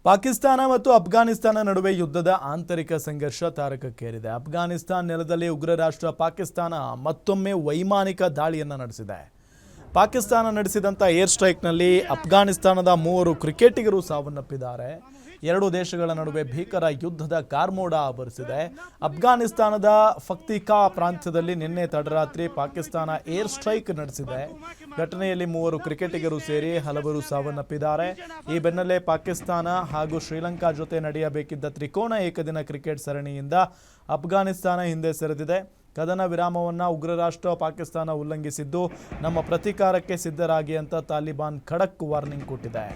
ಪಾಕಿಸ್ತಾನ ಮತ್ತು ಅಫ್ಘಾನಿಸ್ತಾನ ನಡುವೆ ಯುದ್ಧದ ಆಂತರಿಕ ಸಂಘರ್ಷ ತಾರಕಕ್ಕೇರಿದೆ. ಅಫ್ಘಾನಿಸ್ತಾನ ನೆಲದಲ್ಲಿ ಉಗ್ರ ರಾಷ್ಟ್ರ ಪಾಕಿಸ್ತಾನ ಮತ್ತೊಮ್ಮೆ ವೈಮಾನಿಕ ದಾಳಿಯನ್ನು ನಡೆಸಿದೆ. ಪಾಕಿಸ್ತಾನ ನಡೆಸಿದಂಥ ಏರ್ ಸ್ಟ್ರೈಕ್ನಲ್ಲಿ ಅಫ್ಘಾನಿಸ್ತಾನದ 3 ಕ್ರಿಕೆಟಿಗರು ಸಾವನ್ನಪ್ಪಿದ್ದಾರೆ. ಎರಡು ದೇಶಗಳ ನಡುವೆ ಭೀಕರ ಯುದ್ಧದ ಕಾರ್ಮೋಡ ಆವರಿಸಿದೆ. ಅಫ್ಘಾನಿಸ್ತಾನದ ಫಕ್ತಿಕಾ ಪ್ರಾಂತ್ಯದಲ್ಲಿ ನಿನ್ನೆ ತಡರಾತ್ರಿ ಪಾಕಿಸ್ತಾನ ಏರ್ ಸ್ಟ್ರೈಕ್ ನಡೆಸಿದೆ. ಘಟನೆಯಲ್ಲಿ 3 ಕ್ರಿಕೆಟಿಗರು ಸೇರಿ ಹಲವರು ಸಾವನ್ನಪ್ಪಿದ್ದಾರೆ. ಈ ಬೆನ್ನಲ್ಲೇ ಪಾಕಿಸ್ತಾನ ಹಾಗೂ ಶ್ರೀಲಂಕಾ ಜೊತೆ ನಡೆಯಬೇಕಿದ್ದ ತ್ರಿಕೋನ ಏಕದಿನ ಕ್ರಿಕೆಟ್ ಸರಣಿಯಿಂದ ಅಫ್ಘಾನಿಸ್ತಾನ ಹಿಂದೆ ಸರಿದಿದೆ. ಕದನ ವಿರಾಮವನ್ನು ಉಗ್ರ ರಾಷ್ಟ್ರ ಪಾಕಿಸ್ತಾನ ಉಲ್ಲಂಘಿಸಿದ್ದು, ನಮ್ಮ ಪ್ರತೀಕಾರಕ್ಕೆ ಸಿದ್ಧರಾಗಿ ಅಂತ ತಾಲಿಬಾನ್ ಖಡಕ್ ವಾರ್ನಿಂಗ್ ಕೊಟ್ಟಿದೆ.